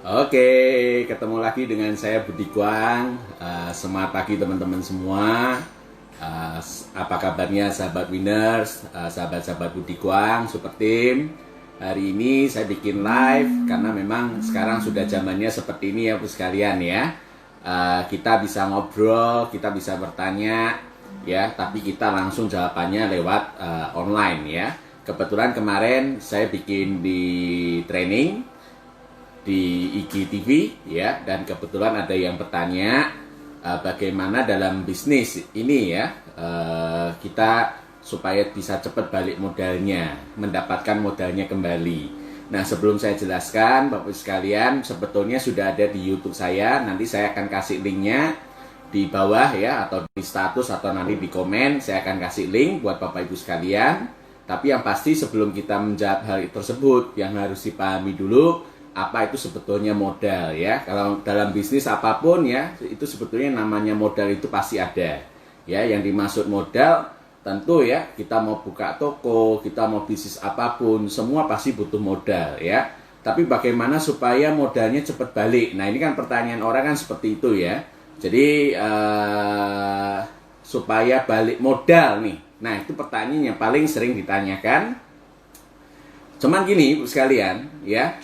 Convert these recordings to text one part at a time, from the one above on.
Oke, ketemu lagi dengan saya Budi Guang. Semangat pagi teman-teman semua. Apa kabarnya sahabat winners, sahabat-sahabat Budi Guang, super team. Hari ini saya bikin live karena memang sekarang sudah zamannya seperti ini ya bos sekalian ya. Kita bisa ngobrol, kita bisa bertanya ya, tapi kita langsung jawabannya lewat online ya. Kebetulan kemarin saya bikin di training di IGTV ya, dan kebetulan ada yang bertanya bagaimana dalam bisnis ini ya, kita supaya bisa cepat balik modalnya, mendapatkan modalnya kembali. Nah, sebelum saya jelaskan Bapak Ibu sekalian, sebetulnya sudah ada di YouTube saya. Nanti saya akan kasih linknya di bawah ya, atau di status, atau nanti di komen saya akan kasih link buat Bapak Ibu sekalian. Tapi yang pasti sebelum kita menjawab hal tersebut, yang harus dipahami dulu apa itu sebetulnya modal ya. Kalau dalam bisnis apapun ya, itu sebetulnya namanya modal itu pasti ada ya. Yang dimaksud modal tentu ya, kita mau buka toko, kita mau bisnis apapun, semua pasti butuh modal ya. Tapi bagaimana supaya modalnya cepat balik? Nah, ini kan pertanyaan orang kan seperti itu ya. Jadi supaya balik modal nih, nah itu pertanyaan yang paling sering ditanyakan. Cuman gini Bu sekalian ya,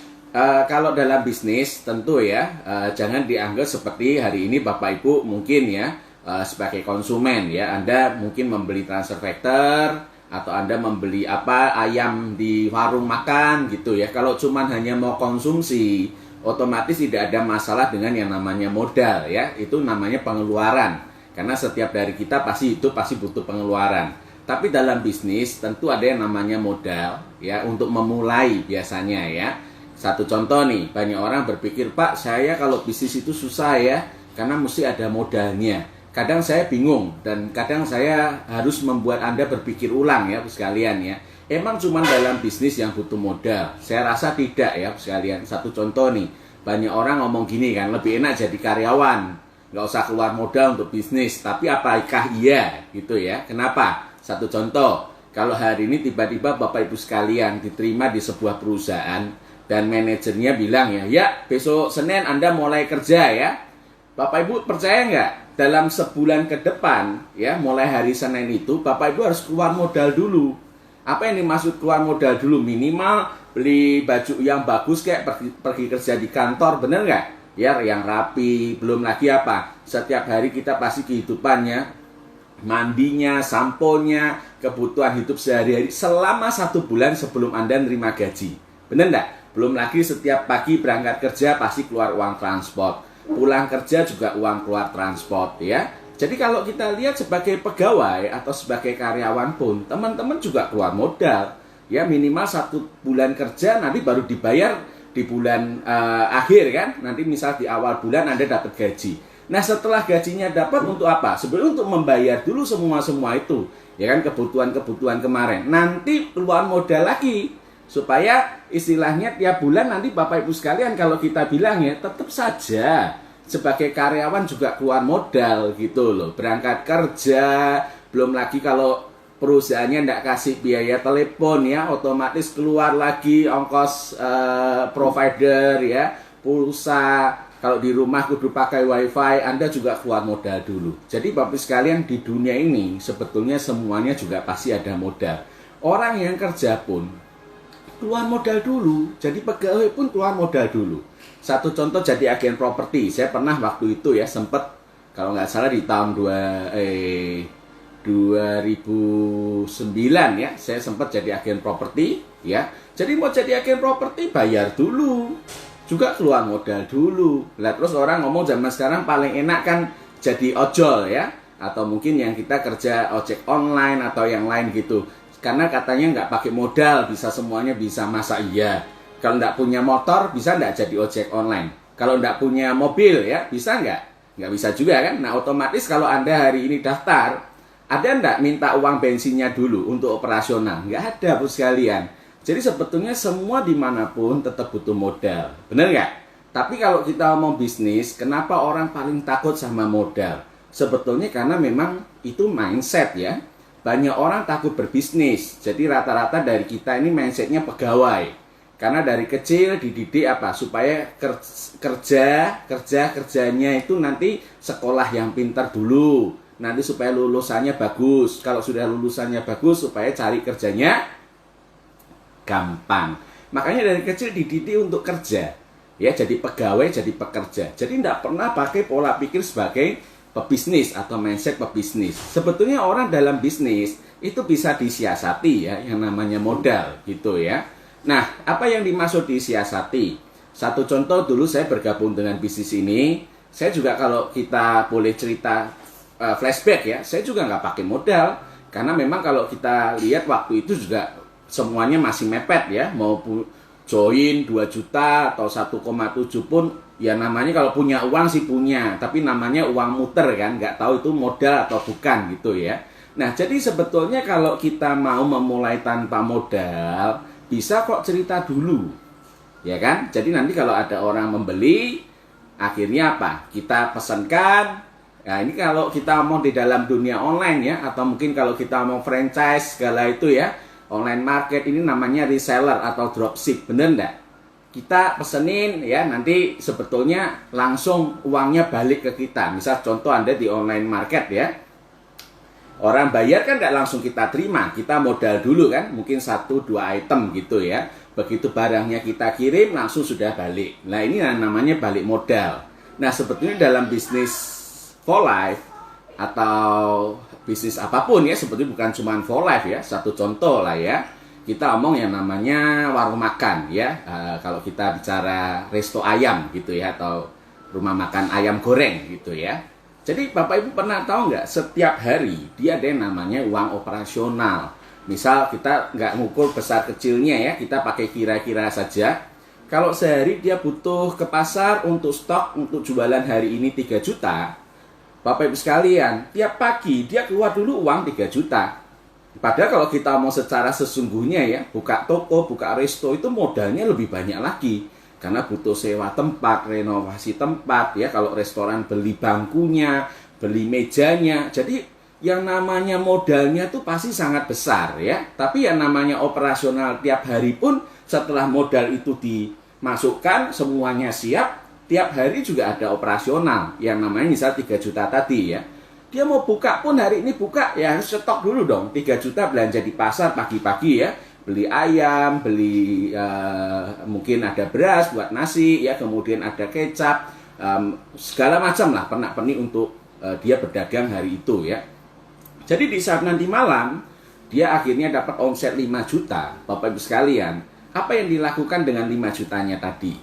kalau dalam bisnis tentu ya, jangan dianggap seperti hari ini Bapak Ibu mungkin ya, sebagai konsumen ya, Anda mungkin membeli transfer factor atau Anda membeli ayam di warung makan gitu ya. Kalau cuman hanya mau konsumsi, otomatis tidak ada masalah dengan yang namanya modal ya. Itu namanya pengeluaran, karena setiap dari kita pasti butuh pengeluaran. Tapi dalam bisnis tentu ada yang namanya modal ya, untuk memulai biasanya ya. Satu contoh nih, banyak orang berpikir, Pak, saya kalau bisnis itu susah ya, karena mesti ada modalnya. Kadang saya bingung, dan kadang saya harus membuat Anda berpikir ulang ya, sekalian ya. Emang cuma dalam bisnis yang butuh modal? Saya rasa tidak ya, sekalian. Satu contoh nih, banyak orang ngomong gini kan, lebih enak jadi karyawan, nggak usah keluar modal untuk bisnis. Tapi apakah iya gitu ya? Kenapa? Satu contoh, kalau hari ini tiba-tiba Bapak Ibu sekalian diterima di sebuah perusahaan, dan manajernya bilang ya besok Senin Anda mulai kerja ya. Bapak Ibu percaya nggak? Dalam sebulan ke depan ya, mulai hari Senin itu Bapak Ibu harus keluar modal dulu. Apa yang dimaksud keluar modal dulu? Minimal beli baju yang bagus, kayak pergi kerja di kantor, bener nggak? Ya, yang rapi. Belum lagi apa? Setiap hari kita pasti kehidupannya, mandinya, samponya, kebutuhan hidup sehari-hari selama 1 bulan sebelum Anda nerima gaji. Bener nggak? Belum lagi setiap pagi berangkat kerja pasti keluar uang transport, pulang kerja juga uang keluar transport ya. Jadi kalau kita lihat sebagai pegawai atau sebagai karyawan pun, teman-teman juga keluar modal ya, minimal 1 bulan kerja, nanti baru dibayar di bulan akhir kan. Nanti misal di awal bulan Anda dapat gaji. Nah, setelah gajinya dapat untuk apa? Sebenarnya untuk membayar dulu semua itu ya kan, kebutuhan kemarin. Nanti keluar modal lagi, supaya istilahnya tiap bulan nanti Bapak Ibu sekalian, kalau kita bilang ya, tetap saja sebagai karyawan juga keluar modal gitu loh. Berangkat kerja, belum lagi kalau perusahaannya tidak kasih biaya telepon ya, otomatis keluar lagi ongkos provider ya, pulsa. Kalau di rumah kudu pakai wifi, Anda juga keluar modal dulu. Jadi Bapak Ibu sekalian, di dunia ini sebetulnya semuanya juga pasti ada modal. Orang yang kerja pun keluar modal dulu, jadi pegawai pun keluar modal dulu. Satu contoh, jadi agen properti. Saya pernah waktu itu ya, sempat kalau nggak salah di tahun 2009 ya, saya sempat jadi agen properti ya. Jadi mau jadi agen properti bayar dulu, juga keluar modal dulu. Lah terus orang ngomong zaman sekarang paling enak kan jadi ojol ya, atau mungkin yang kita kerja ojek online atau yang lain gitu. Karena katanya nggak pakai modal, bisa semuanya bisa. Masa iya? Kalau nggak punya motor, bisa nggak jadi ojek online? Kalau nggak punya mobil ya, bisa nggak? Nggak bisa juga kan? Nah, otomatis kalau Anda hari ini daftar, ada nggak minta uang bensinnya dulu untuk operasional? Nggak ada, Bu sekalian. Jadi sebetulnya semua dimanapun tetap butuh modal. Bener nggak? Tapi kalau kita mau bisnis, kenapa orang paling takut sama modal? Sebetulnya karena memang itu mindset ya. Banyak orang takut berbisnis. Jadi rata-rata dari kita ini mindsetnya pegawai. Karena dari kecil dididik apa? Supaya kerjanya itu nanti sekolah yang pintar dulu. Nanti supaya lulusannya bagus. Kalau sudah lulusannya bagus, supaya cari kerjanya gampang. Makanya dari kecil dididik untuk kerja. Ya, jadi pegawai, jadi pekerja. Jadi tidak pernah pakai pola pikir sebagai pebisnis atau mindset pebisnis. Sebetulnya orang dalam bisnis itu bisa disiasati ya, yang namanya modal gitu ya. Nah, apa yang dimaksud disiasati? Satu contoh, dulu saya bergabung dengan bisnis ini. Saya juga kalau kita boleh cerita flashback ya, saya juga nggak pakai modal. Karena memang kalau kita lihat waktu itu juga semuanya masih mepet ya. Mau join 2 juta atau 1,7 pun ya namanya kalau punya uang sih punya. Tapi namanya uang muter kan, nggak tahu itu modal atau bukan gitu ya. Nah, jadi sebetulnya kalau kita mau memulai tanpa modal, bisa kok cerita dulu, ya kan? Jadi nanti kalau ada orang membeli, akhirnya apa? Kita pesankan. Nah, ini kalau kita mau di dalam dunia online ya, atau mungkin kalau kita mau franchise segala itu ya, online market ini namanya reseller atau dropship, bener enggak? Kita pesenin ya, nanti sebetulnya langsung uangnya balik ke kita. Misal contoh Anda di online market ya, orang bayar kan nggak langsung kita terima, kita modal dulu kan, mungkin 1-2 item gitu ya. Begitu barangnya kita kirim, langsung sudah balik. Nah, ini namanya balik modal. Nah, sebetulnya dalam bisnis for life atau bisnis apapun ya, sebetulnya bukan cuma for life ya. Satu contoh lah ya, kita omong yang namanya warung makan ya. Kalau kita bicara resto ayam gitu ya, atau rumah makan ayam goreng gitu ya. Jadi Bapak Ibu pernah tahu nggak, setiap hari dia ada yang namanya uang operasional. Misal kita nggak ngukur besar kecilnya ya, kita pakai kira-kira saja. Kalau sehari dia butuh ke pasar untuk stok, untuk jualan hari ini 3 juta. Bapak Ibu sekalian, tiap pagi dia keluar dulu uang 3 juta. Padahal kalau kita mau secara sesungguhnya ya, buka toko, buka resto itu modalnya lebih banyak lagi. Karena butuh sewa tempat, renovasi tempat ya. Kalau restoran beli bangkunya, beli mejanya. Jadi yang namanya modalnya tuh pasti sangat besar ya. Tapi yang namanya operasional tiap hari pun setelah modal itu dimasukkan, semuanya siap, tiap hari juga ada operasional. Yang namanya misal 3 juta tadi ya. Dia mau buka pun hari ini buka ya harus stok dulu dong. 3 juta belanja di pasar pagi-pagi ya. Beli ayam, beli mungkin ada beras buat nasi ya, kemudian ada kecap, segala macam lah pernak-pernik untuk dia berdagang hari itu ya. Jadi di saat nanti malam dia akhirnya dapat omset 5 juta. Bapak Ibu sekalian, apa yang dilakukan dengan 5 jutanya tadi?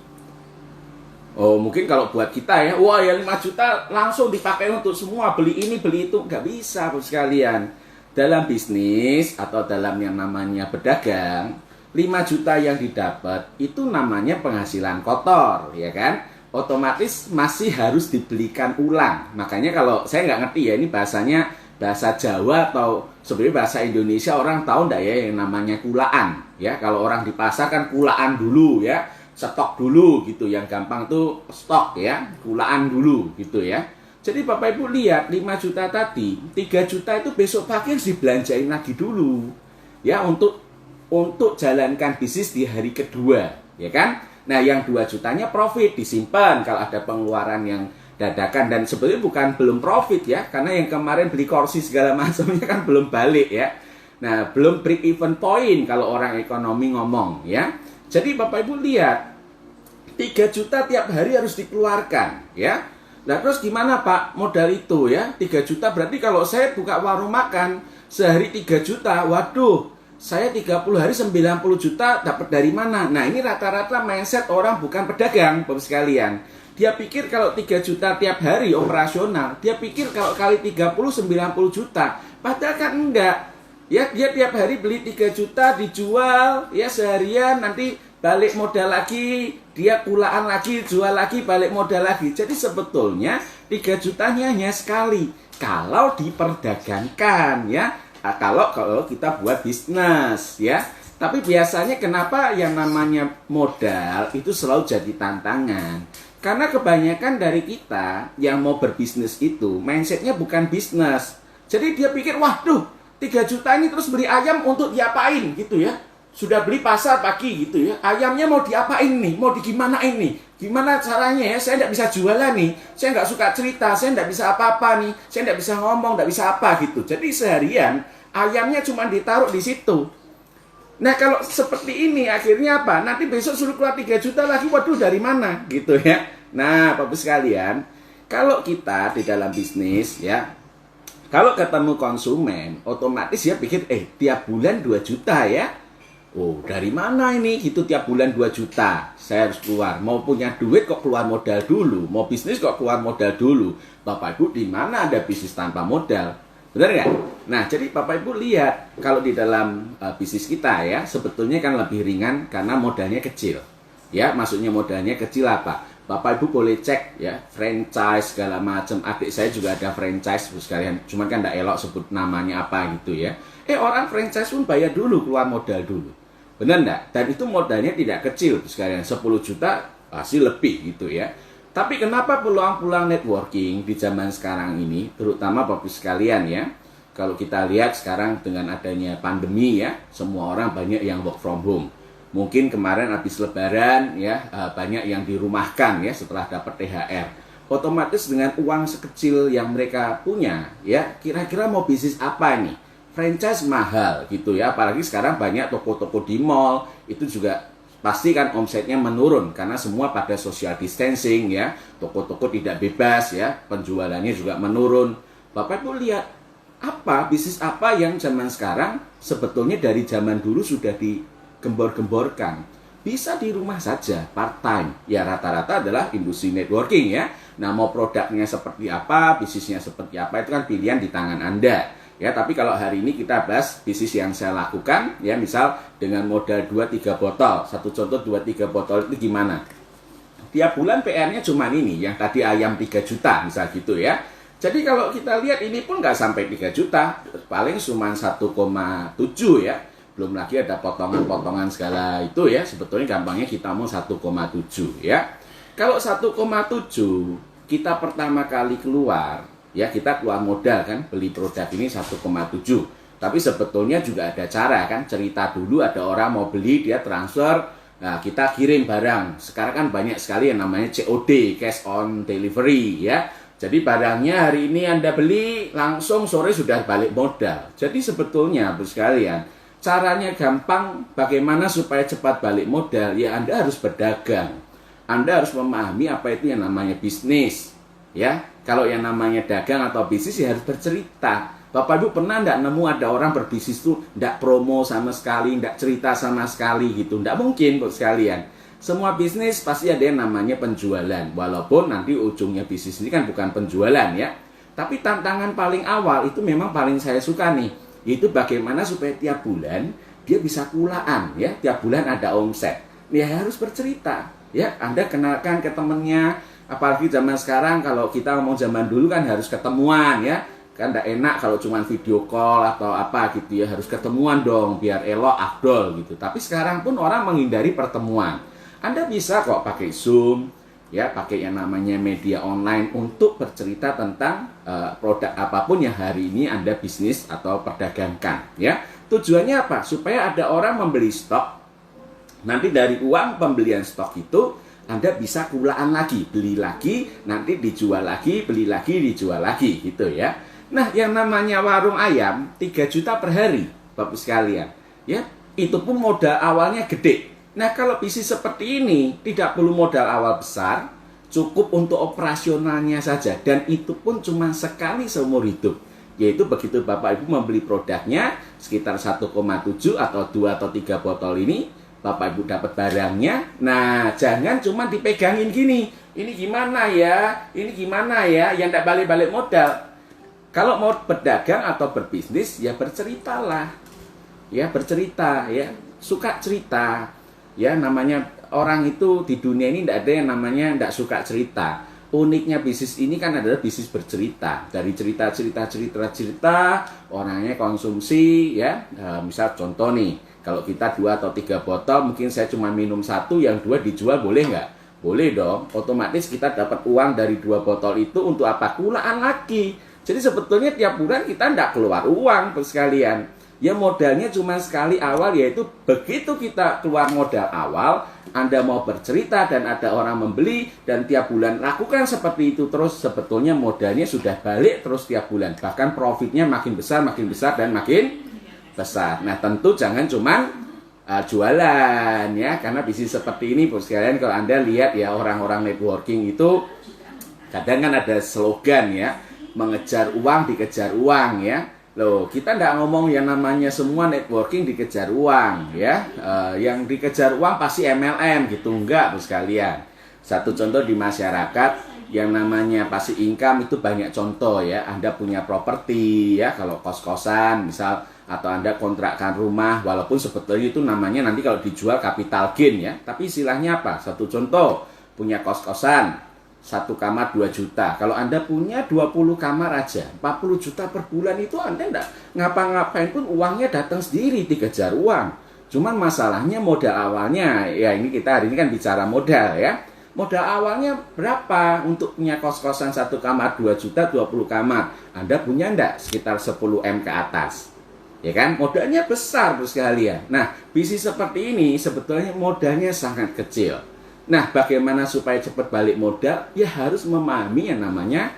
Oh, mungkin kalau buat kita ya, wah ya 5 juta langsung dipakai untuk semua, beli ini beli itu, nggak bisa Bapak sekalian. Dalam bisnis atau dalam yang namanya berdagang, 5 juta yang didapat itu namanya penghasilan kotor, ya kan? Otomatis masih harus dibelikan ulang. Makanya kalau saya nggak ngerti ya, ini bahasanya bahasa Jawa atau sebenarnya bahasa Indonesia, orang tahu nggak ya yang namanya kulaan? Ya, kalau orang di pasar kan kulaan dulu ya, stok dulu gitu. Yang gampang tuh stok ya, kulaan dulu gitu ya. Jadi Bapak Ibu lihat 5 juta tadi, 3 juta itu besok pagi harus dibelanjain lagi dulu. Ya, untuk jalankan bisnis di hari kedua, ya kan? Nah, yang 2 jutanya profit disimpan kalau ada pengeluaran yang dadakan, dan sebetulnya belum profit ya, karena yang kemarin beli kursi segala macamnya kan belum balik ya. Nah, belum break even point kalau orang ekonomi ngomong ya. Jadi Bapak Ibu lihat 3 juta tiap hari harus dikeluarkan ya. Nah, terus gimana Pak modal itu ya? 3 juta berarti kalau saya buka warung makan sehari 3 juta, waduh, saya 30 hari 90 juta dapat dari mana? Nah, ini rata-rata mindset orang bukan pedagang, Bapak sekalian. Dia pikir kalau 3 juta tiap hari operasional, dia pikir kalau kali 30 90 juta. Padahal kan enggak. Ya, dia tiap hari beli 3 juta dijual ya seharian, nanti balik modal lagi, dia kulaan lagi, jual lagi, balik modal lagi. Jadi sebetulnya 3 jutanya hanya sekali kalau diperdagangkan ya. Kalau kita buat bisnis ya. Tapi biasanya kenapa yang namanya modal itu selalu jadi tantangan? Karena kebanyakan dari kita yang mau berbisnis itu mindsetnya bukan bisnis. Jadi dia pikir, waduh, 3 juta ini terus beli ayam untuk diapain gitu ya. sudah beli pasar pagi gitu ya, ayamnya mau diapain nih, mau digimanain nih, gimana caranya ya, saya nggak bisa jualan nih, saya nggak suka cerita, saya nggak bisa apa-apa nih, saya nggak bisa ngomong, nggak bisa apa gitu. Jadi seharian ayamnya cuma ditaruh di situ. Nah kalau seperti ini akhirnya apa? Nanti besok suruh keluar 3 juta lagi, waduh dari mana gitu ya. Nah Bapak sekalian, kalau kita di dalam bisnis ya, kalau ketemu konsumen, otomatis ya pikir, tiap bulan 2 juta ya. Oh, dari mana ini? Gitu tiap bulan 2 juta. Saya harus keluar. Mau punya duit kok keluar modal dulu. Mau bisnis kok keluar modal dulu. Bapak Ibu, di mana ada bisnis tanpa modal? Benar nggak? Nah, jadi Bapak Ibu lihat, kalau di dalam bisnis kita ya, sebetulnya kan lebih ringan karena modalnya kecil. Ya, maksudnya modalnya kecil apa? Bapak Ibu boleh cek ya, franchise segala macam. Adik saya juga ada franchise sekalian. Cuman kan nggak elok sebut namanya apa gitu ya. Orang franchise pun bayar dulu, keluar modal dulu. Benar enggak? Dan itu modalnya tidak kecil sekalian, 10 juta pasti lebih gitu ya. Tapi kenapa peluang-peluang networking di zaman sekarang ini, terutama Bapak sekalian ya, kalau kita lihat sekarang dengan adanya pandemi ya, semua orang banyak yang work from home. Mungkin kemarin habis lebaran ya, banyak yang dirumahkan ya setelah dapat THR. Otomatis dengan uang sekecil yang mereka punya ya, kira-kira mau bisnis apa nih? Franchise mahal gitu ya, apalagi sekarang banyak toko-toko di mall, itu juga pasti kan omsetnya menurun karena semua pada social distancing ya, toko-toko tidak bebas ya, penjualannya juga menurun. Bapak Ibu lihat, bisnis apa yang zaman sekarang sebetulnya dari zaman dulu sudah digembor-gemborkan, bisa di rumah saja, part time ya, rata-rata adalah industri networking ya. Nah mau produknya seperti apa, bisnisnya seperti apa, itu kan pilihan di tangan Anda. Ya, tapi kalau hari ini kita bahas bisnis yang saya lakukan, ya misal dengan modal 2-3 botol, satu contoh 2-3 botol itu gimana? Tiap bulan PR-nya cuma ini, yang tadi ayam 3 juta, misal gitu ya. Jadi kalau kita lihat ini pun nggak sampai 3 juta, paling cuma 1,7 ya. Belum lagi ada potongan-potongan segala itu ya, sebetulnya gampangnya kita mau 1,7 ya. Kalau 1,7, kita pertama kali keluar, ya kita keluar modal kan, beli produk ini 1,7. Tapi sebetulnya juga ada cara kan, cerita dulu ada orang mau beli, dia transfer, nah kita kirim barang. Sekarang kan banyak sekali yang namanya COD, cash on delivery ya. Jadi barangnya hari ini Anda beli, langsung sore sudah balik modal. Jadi sebetulnya Bapak sekalian, caranya gampang, bagaimana supaya cepat balik modal? Ya Anda harus berdagang. Anda harus memahami apa itu yang namanya bisnis. Ya, kalau yang namanya dagang atau bisnis ya harus bercerita. Bapak Ibu pernah enggak nemu ada orang berbisnis tuh enggak promo sama sekali, enggak cerita sama sekali gitu? Enggak mungkin Bapak sekalian. Semua bisnis pasti ada yang namanya penjualan. Walaupun nanti ujungnya bisnis ini kan bukan penjualan ya. Tapi tantangan paling awal itu memang paling saya suka nih. Itu bagaimana supaya tiap bulan dia bisa kulaan ya. Tiap bulan ada omset. Ya harus bercerita. Ya, Anda kenalkan ke temennya. Apalagi zaman sekarang, kalau kita ngomong zaman dulu kan harus ketemuan ya. Kan tidak enak kalau cuma video call atau apa gitu ya. Harus ketemuan dong biar elok afdol gitu. Tapi sekarang pun orang menghindari pertemuan. Anda bisa kok pakai Zoom ya, pakai yang namanya media online untuk bercerita tentang produk apapun yang hari ini Anda bisnis atau perdagangkan ya. Tujuannya apa? Supaya ada orang membeli stok. Nanti dari uang pembelian stok itu Anda bisa kulaan lagi, beli lagi, nanti dijual lagi, beli lagi, dijual lagi, gitu ya. Nah, yang namanya warung ayam, 3 juta per hari, Bapak sekalian. Ya, itu pun modal awalnya gede. Nah, kalau bisnis seperti ini, tidak perlu modal awal besar, cukup untuk operasionalnya saja. Dan itu pun cuma sekali seumur hidup. Yaitu begitu Bapak Ibu membeli produknya, sekitar 1,7 atau 2 atau 3 botol ini, Bapak Ibu dapat barangnya. Nah, jangan cuma dipegangin gini. Ini gimana ya? Ini gimana ya? Yang tidak balik-balik modal. Kalau mau berdagang atau berbisnis, ya berceritalah. Ya, bercerita ya. Suka cerita. Ya, namanya orang itu di dunia ini tidak ada yang namanya tidak suka cerita. Uniknya bisnis ini kan adalah bisnis bercerita. Dari cerita, orangnya konsumsi ya. Misal contoh nih, kalau kita 2 atau 3 botol, mungkin saya cuma minum 1, yang 2 dijual, boleh nggak? Boleh dong. Otomatis kita dapat uang dari 2 botol itu untuk apa? Kulaan lagi. Jadi sebetulnya tiap bulan kita nggak keluar uang sekalian. Ya modalnya cuma sekali awal, yaitu begitu kita keluar modal awal, Anda mau bercerita dan ada orang membeli dan tiap bulan lakukan seperti itu terus, sebetulnya modalnya sudah balik terus tiap bulan. Bahkan profitnya makin besar dan makin besar. Nah tentu jangan cuma jualan ya, karena bisnis seperti ini bos sekalian, kalau Anda lihat ya orang-orang networking itu kadang kan ada slogan ya, mengejar uang dikejar uang ya. Loh, kita nggak ngomong yang namanya semua networking dikejar uang ya. Yang dikejar uang pasti MLM gitu, enggak bos sekalian. Satu contoh di masyarakat yang namanya passive income itu banyak contoh ya. Anda punya properti ya, kalau kos-kosan misal, atau Anda kontrakkan rumah, walaupun sebetulnya itu namanya nanti kalau dijual capital gain ya. Tapi istilahnya apa? Satu contoh, punya kos-kosan 1 kamar 2 juta. Kalau Anda punya 20 kamar aja, 40 juta per bulan, itu Anda enggak ngapa-ngapain pun uangnya datang sendiri, dikejar uang. Cuman masalahnya modal awalnya, ya ini kita hari ini kan bicara modal ya. Modal awalnya berapa untuk punya kos-kosan 1 kamar 2 juta, 20 kamar? Anda punya enggak sekitar 10 M ke atas? Ya kan? Modalnya besar bos sekalian. Nah, bisnis seperti ini sebetulnya modalnya sangat kecil. Nah, bagaimana supaya cepat balik modal? Ya harus memahami yang namanya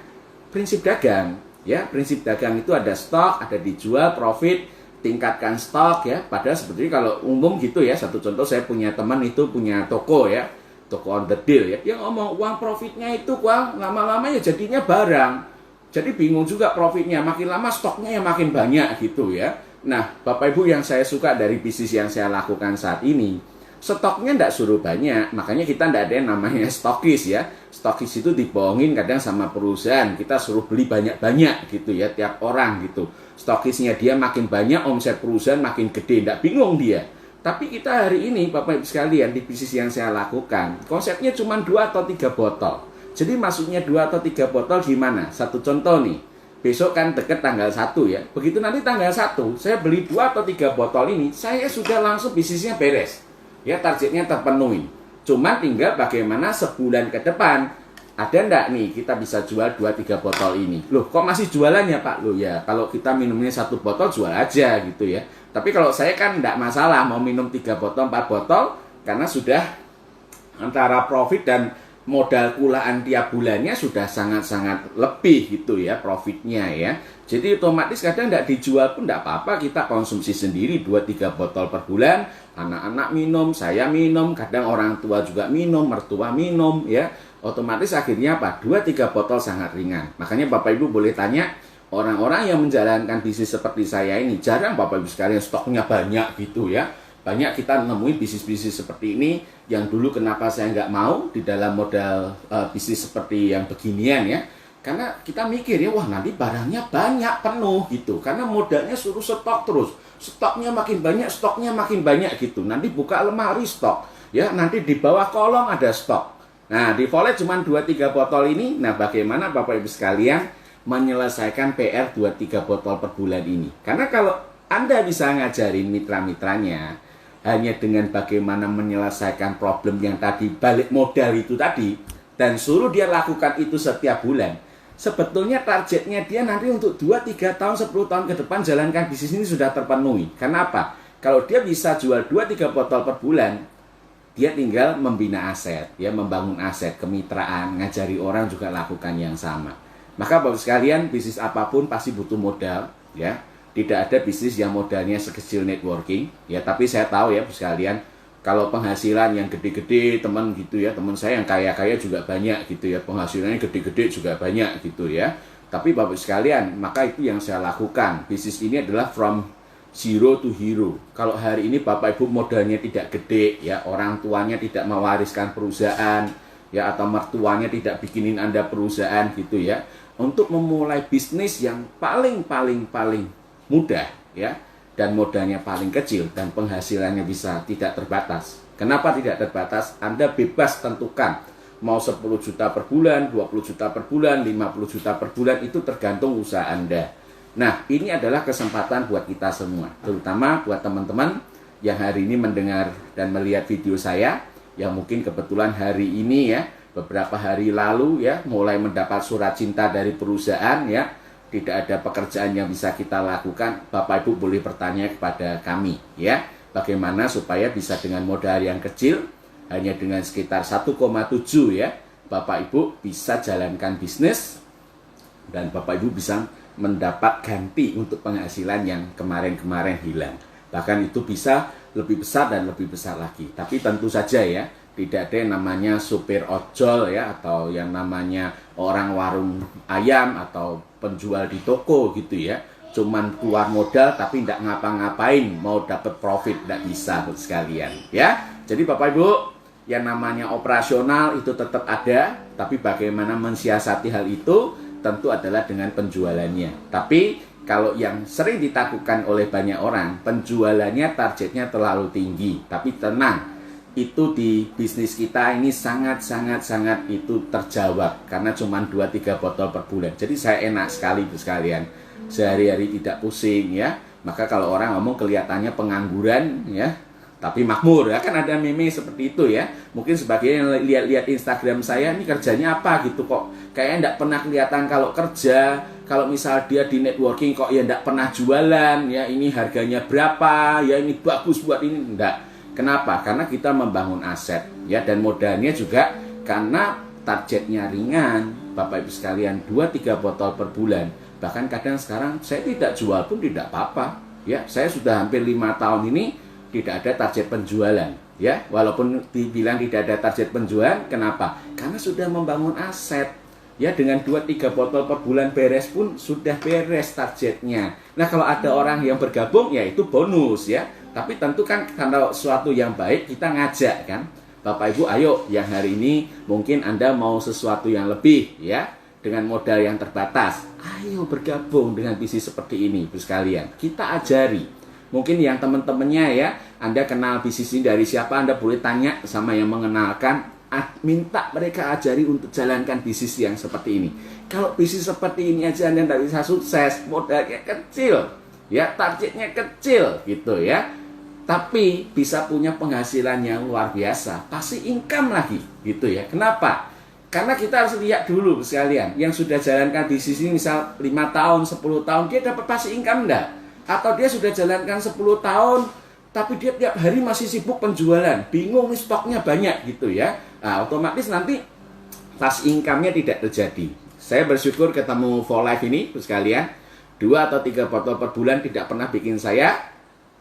prinsip dagang. Ya, prinsip dagang itu ada stok, ada dijual, profit, tingkatkan stok ya. Padahal sebetulnya kalau umum gitu ya, satu contoh saya punya teman itu punya toko ya, toko on the deal ya. Yang ngomong uang profitnya itu uang lama-lama ya jadinya barang. Jadi bingung juga profitnya, makin lama stoknya yang makin banyak gitu ya. Nah, Bapak Ibu yang saya suka dari bisnis yang saya lakukan saat ini, stoknya tidak suruh banyak, makanya kita tidak ada yang namanya stokis ya. Stokis itu dibohongin kadang sama perusahaan, kita suruh beli banyak-banyak gitu ya, tiap orang gitu. Stokisnya dia makin banyak, omset perusahaan makin gede, tidak bingung dia. Tapi kita hari ini Bapak Ibu sekalian di bisnis yang saya lakukan, konsepnya cuma 2 atau 3 botol. Jadi maksudnya 2 atau 3 botol gimana? Satu contoh nih, besok kan deket tanggal 1 ya. Begitu nanti tanggal 1, saya beli 2 atau 3 botol ini, saya sudah langsung bisnisnya beres. Ya, targetnya terpenuhi. Cuma tinggal bagaimana sebulan ke depan, ada enggak nih kita bisa jual 2-3 botol ini. Loh, kok masih jualan ya Pak? Loh ya, kalau kita minumnya 1 botol jual aja gitu ya. Tapi kalau saya kan enggak masalah mau minum 3 botol, 4 botol, karena sudah antara profit dan modal kulaan tiap bulannya sudah sangat-sangat lebih gitu ya profitnya ya. Jadi otomatis kadang tidak dijual pun tidak apa-apa, kita konsumsi sendiri 2-3 botol per bulan. Anak-anak minum, saya minum, kadang orang tua juga minum, mertua minum ya. Otomatis akhirnya apa? 2-3 botol sangat ringan. Makanya Bapak Ibu boleh tanya, orang-orang yang menjalankan bisnis seperti saya ini, jarang Bapak Ibu sekalian stoknya banyak gitu ya. Banyak kita nemuin bisnis-bisnis seperti ini, yang dulu kenapa saya nggak mau di dalam modal bisnis seperti yang beginian ya. Karena kita mikir ya, wah nanti barangnya banyak, penuh gitu. Karena modalnya suruh stok terus. Stoknya makin banyak gitu. Nanti buka lemari stok. Ya, nanti di bawah kolong ada stok. Nah, di Volet cuma 2-3 botol ini. Nah, bagaimana Bapak Ibu sekalian menyelesaikan PR 2-3 botol per bulan ini? Karena kalau Anda bisa ngajarin mitra-mitranya hanya dengan bagaimana menyelesaikan problem yang tadi, balik modal itu tadi, dan suruh dia lakukan itu setiap bulan, sebetulnya targetnya dia nanti untuk 2-3 tahun, 10 tahun ke depan jalankan bisnis ini sudah terpenuhi. Karena apa? Kalau dia bisa jual 2-3 botol per bulan, dia tinggal membina aset, ya, membangun aset, kemitraan, ngajari orang juga lakukan yang sama. Maka Bapak sekalian, bisnis apapun pasti butuh modal, ya. Tidak ada bisnis yang modalnya sekecil networking, ya. Tapi saya tahu ya, Bapak sekalian, kalau penghasilan yang gede-gede, teman gitu ya, teman saya yang kaya-kaya juga banyak gitu ya, penghasilannya gede-gede juga banyak gitu ya. Tapi Bapak sekalian, maka itu yang saya lakukan. Bisnis ini adalah from zero to hero. Kalau hari ini Bapak Ibu modalnya tidak gede, ya, orang tuanya tidak mewariskan perusahaan, ya, atau mertuanya tidak bikinin Anda perusahaan gitu ya, untuk memulai bisnis yang paling mudah, ya, dan modalnya paling kecil dan penghasilannya bisa tidak terbatas. Kenapa tidak terbatas? Anda bebas tentukan mau 10 juta per bulan, 20 juta per bulan, 50 juta per bulan, itu tergantung usaha Anda. Nah, ini adalah kesempatan buat kita semua, terutama buat teman-teman yang hari ini mendengar dan melihat video saya, yang mungkin kebetulan hari ini ya, beberapa hari lalu ya, mulai mendapat surat cinta dari perusahaan ya, tidak ada pekerjaan yang bisa kita lakukan, Bapak Ibu boleh bertanya kepada kami ya. Bagaimana supaya bisa dengan modal yang kecil, hanya dengan sekitar 1,7 ya, Bapak Ibu bisa jalankan bisnis dan Bapak Ibu bisa mendapat ganti untuk penghasilan yang kemarin-kemarin hilang. Bahkan itu bisa lebih besar dan lebih besar lagi. Tapi tentu saja ya, tidak ada yang namanya supir ojol ya, atau yang namanya orang warung ayam atau penjual di toko gitu ya. Cuman keluar modal tapi tidak ngapa-ngapain mau dapat profit, tidak bisa sekalian ya. Jadi Bapak Ibu, yang namanya operasional itu tetap ada, tapi bagaimana mensiasati hal itu tentu adalah dengan penjualannya. Tapi kalau yang sering ditakutkan oleh banyak orang, penjualannya targetnya terlalu tinggi. Tapi tenang, itu di bisnis kita ini sangat itu terjawab karena cuma 2-3 botol per bulan. Jadi saya enak sekali Bu sekalian, sehari-hari tidak pusing ya. Maka kalau orang ngomong kelihatannya pengangguran ya, tapi makmur ya, kan ada meme seperti itu ya. Mungkin sebagian yang lihat-lihat Instagram saya, ini kerjanya apa gitu kok kayaknya tidak pernah kelihatan kalau kerja. Kalau misal dia di networking kok ya tidak pernah jualan ya, ini harganya berapa ya, ini bagus buat ini, enggak. Kenapa? Karena kita membangun aset ya, dan modalnya juga karena targetnya ringan Bapak Ibu sekalian, 2-3 botol per bulan. Bahkan kadang sekarang saya tidak jual pun tidak apa-apa ya. Saya sudah hampir 5 tahun ini tidak ada target penjualan ya, walaupun dibilang tidak ada target penjualan. Kenapa? Karena sudah membangun aset ya, dengan 2-3 botol per bulan beres pun sudah beres targetnya. Nah kalau ada orang yang bergabung ya itu bonus ya, tapi tentu kan kalau sesuatu yang baik kita ngajak kan, Bapak Ibu ayo yang hari ini mungkin Anda mau sesuatu yang lebih ya, dengan modal yang terbatas, ayo bergabung dengan bisnis seperti ini Bu sekalian, kita ajari. Mungkin yang teman-temannya ya, Anda kenal bisnis ini dari siapa, Anda boleh tanya sama yang mengenalkan, minta mereka ajari untuk jalankan bisnis yang seperti ini. Kalau bisnis seperti ini aja Anda tidak bisa sukses, modalnya kecil ya, targetnya kecil gitu ya, tapi bisa punya penghasilan yang luar biasa, pasti income lagi gitu ya. Kenapa? Karena kita harus lihat dulu sekalian, yang sudah jalankan bisnis ini misal 5 tahun, 10 tahun, dia dapat pasti income enggak? Atau dia sudah jalankan 10 tahun, tapi dia tiap hari masih sibuk penjualan, bingung nih stoknya banyak gitu ya. Nah, otomatis nanti pas income-nya tidak terjadi. Saya bersyukur ketemu For Life ini, sekalian, 2 atau 3 botol per bulan tidak pernah bikin saya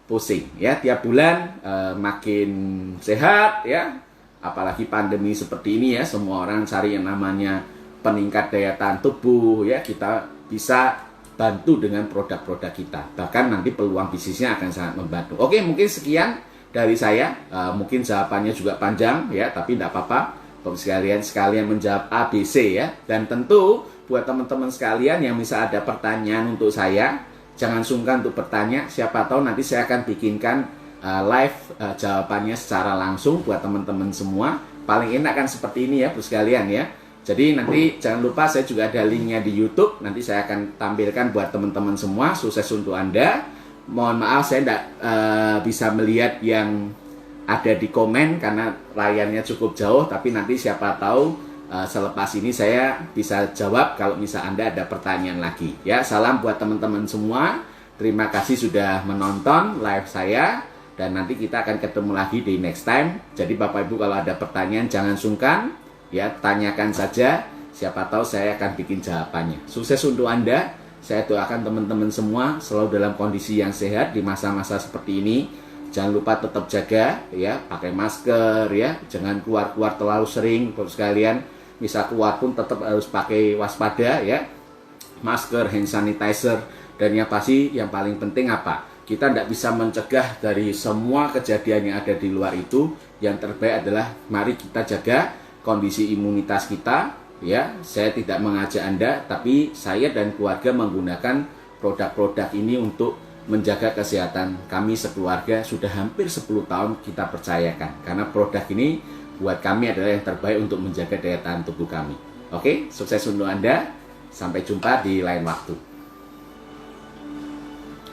pusing ya. Tiap bulan makin sehat ya. Apalagi pandemi seperti ini ya, semua orang cari yang namanya peningkat daya tahan tubuh ya. Kita bisa bantu dengan produk-produk kita, bahkan nanti peluang bisnisnya akan sangat membantu. Oke, mungkin sekian dari saya. Mungkin jawabannya juga panjang ya, tapi tidak apa-apa. Sekalian menjawab ABC ya. Dan tentu buat teman-teman sekalian yang bisa ada pertanyaan untuk saya, jangan sungkan untuk bertanya. Siapa tahu nanti saya akan bikinkan live jawabannya secara langsung buat teman-teman semua. Paling enak kan seperti ini ya Bu sekalian ya. Jadi nanti jangan lupa saya juga ada linknya di YouTube. Nanti saya akan tampilkan buat teman-teman semua. Sukses untuk Anda. Mohon maaf saya tidak bisa melihat yang ada di komen karena layarnya cukup jauh. Tapi nanti siapa tahu selepas ini saya bisa jawab kalau misal Anda ada pertanyaan lagi. Ya, salam buat teman-teman semua. Terima kasih sudah menonton live saya. Dan nanti kita akan ketemu lagi di next time. Jadi Bapak Ibu kalau ada pertanyaan jangan sungkan. Ya, tanyakan saja, siapa tahu saya akan bikin jawabannya. Sukses untuk Anda. Saya doakan teman-teman semua selalu dalam kondisi yang sehat di masa-masa seperti ini. Jangan lupa tetap jaga ya, pakai masker ya, jangan keluar-keluar terlalu sering Bapak sekalian. Misal keluar pun tetap harus pakai waspada ya. Masker, hand sanitizer, dan yang pasti yang paling penting apa? Kita tidak bisa mencegah dari semua kejadian yang ada di luar itu. Yang terbaik adalah mari kita jaga kondisi imunitas kita ya. Saya tidak mengajak Anda, tapi saya dan keluarga menggunakan produk-produk ini untuk menjaga kesehatan kami sekeluarga. Sudah hampir 10 tahun kita percayakan, karena produk ini buat kami adalah yang terbaik untuk menjaga daya tahan tubuh kami. Oke, sukses untuk Anda. Sampai jumpa di lain waktu.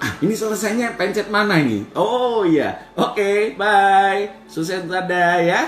Ini selesainya pencet mana ini? Oh iya, oke, bye. Sukses untuk Anda ya.